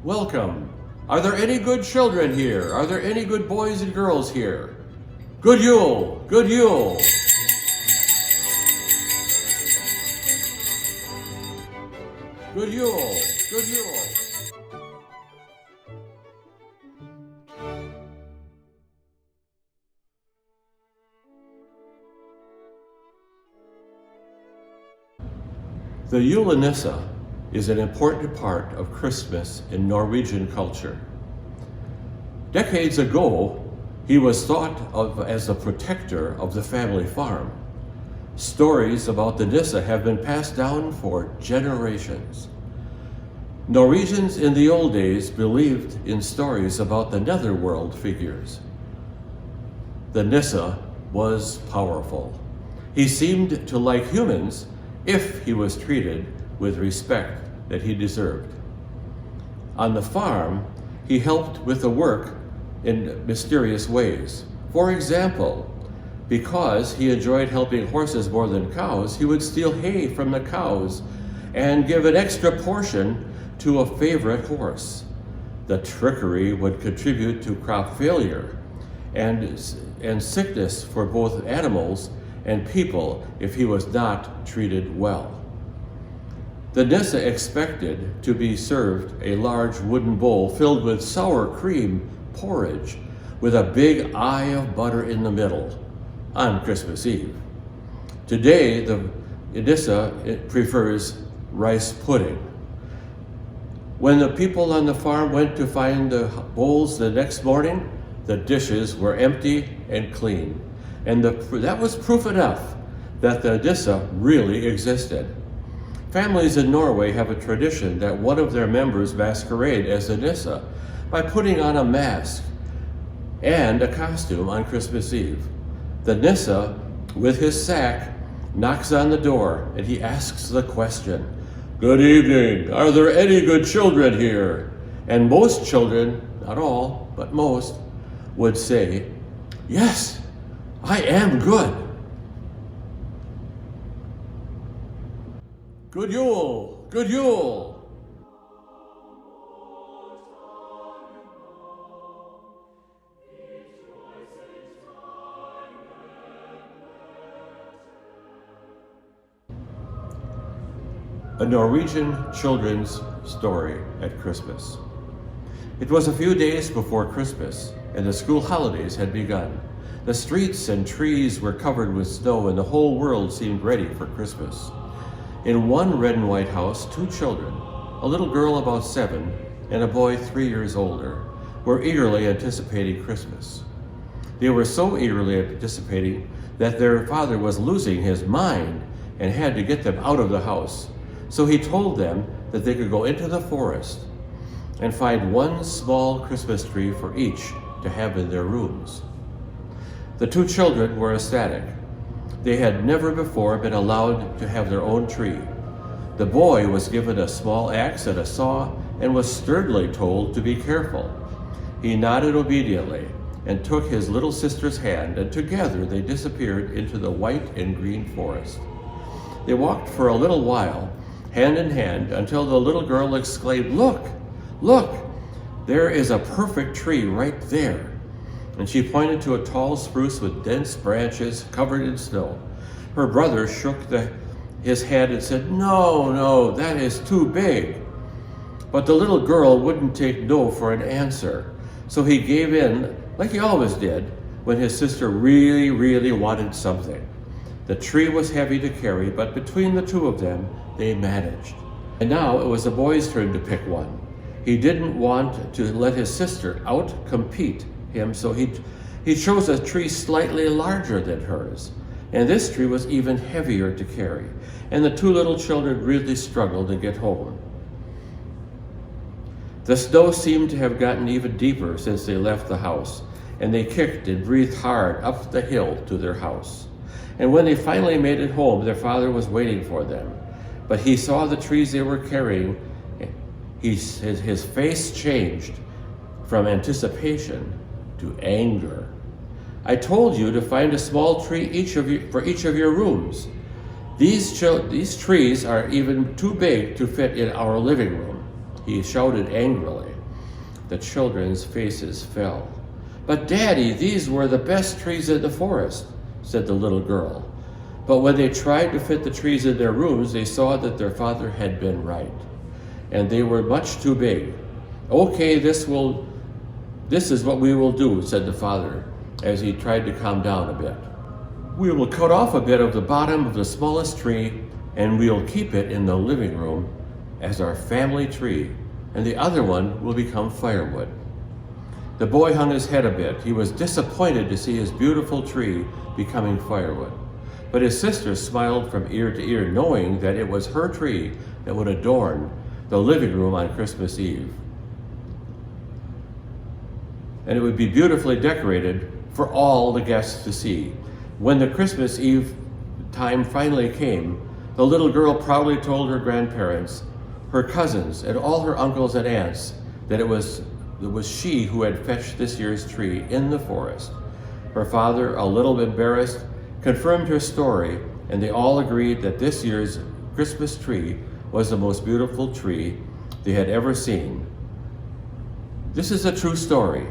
Welcome. Are there any good children here? Are there any good boys and girls here? Good Yule! Good Yule! Good Yule! Good Yule! The JuleNisse is an important part of Christmas in Norwegian culture. Decades ago, he was thought of as the protector of the family farm. Stories about the Nisse have been passed down for generations. Norwegians in the old days believed in stories about the netherworld figures. The Nisse was powerful. He seemed to like humans if he was treated with respect that he deserved. On the farm, he helped with the work in mysterious ways. For example, because he enjoyed helping horses more than cows, he would steal hay from the cows and give an extra portion to a favorite horse. The trickery would contribute to crop failure and sickness for both animals and people if he was not treated well. The Nisse expected to be served a large wooden bowl filled with sour cream porridge with a big eye of butter in the middle on Christmas Eve. Today, the Nisse prefers rice pudding. When the people on the farm went to find the bowls the next morning, the dishes were empty and clean. And that was proof enough that the Nisse really existed. Families in Norway have a tradition that one of their members masquerade as the Nisse by putting on a mask and a costume on Christmas Eve. The Nisse, with his sack, knocks on the door and he asks the question, "Good evening, are there any good children here?" And most children, not all, but most, would say, "Yes, I am good." Good Yule! Good Yule! A Norwegian children's story at Christmas. It was a few days before Christmas, and the school holidays had begun. The streets and trees were covered with snow, and the whole world seemed ready for Christmas. In one red and white house, two children, a little girl about 7 and a boy 3 years older, were eagerly anticipating Christmas. They were so eagerly anticipating that their father was losing his mind and had to get them out of the house. So he told them that they could go into the forest and find one small Christmas tree for each to have in their rooms. The two children were ecstatic. They had never before been allowed to have their own tree. The boy was given a small axe and a saw and was sternly told to be careful. He nodded obediently and took his little sister's hand, and together they disappeared into the white and green forest. They walked for a little while, hand in hand, until the little girl exclaimed, "Look, look, there is a perfect tree right there." And she pointed to a tall spruce with dense branches covered in snow. Her brother shook his head and said, "No, no, that is too big." But the little girl wouldn't take no for an answer. So he gave in, like he always did, when his sister really, really wanted something. The tree was heavy to carry, but between the two of them, they managed. And now it was the boy's turn to pick one. He didn't want to let his sister out-compete him, so he chose a tree slightly larger than hers. And this tree was even heavier to carry. And the two little children really struggled to get home. The snow seemed to have gotten even deeper since they left the house, and they kicked and breathed hard up the hill to their house. And when they finally made it home, their father was waiting for them. But he saw the trees they were carrying. His face changed from anticipation to anger. "I told you to find a small tree for each of your rooms. These trees are even too big to fit in our living room," he shouted angrily. The children's faces fell. "But Daddy, these were the best trees in the forest," said the little girl. But when they tried to fit the trees in their rooms, they saw that their father had been right, and they were much too big. "Okay, this is what we will do," said the father, as he tried to calm down a bit. "We will cut off a bit of the bottom of the smallest tree, and we'll keep it in the living room as our family tree, and the other one will become firewood." The boy hung his head a bit. He was disappointed to see his beautiful tree becoming firewood. But his sister smiled from ear to ear, knowing that it was her tree that would adorn the living room on Christmas Eve. And it would be beautifully decorated for all the guests to see. When the Christmas Eve time finally came, the little girl proudly told her grandparents, her cousins, and all her uncles and aunts that it was she who had fetched this year's tree in the forest. Her father, a little embarrassed, confirmed her story, and they all agreed that this year's Christmas tree was the most beautiful tree they had ever seen. This is a true story.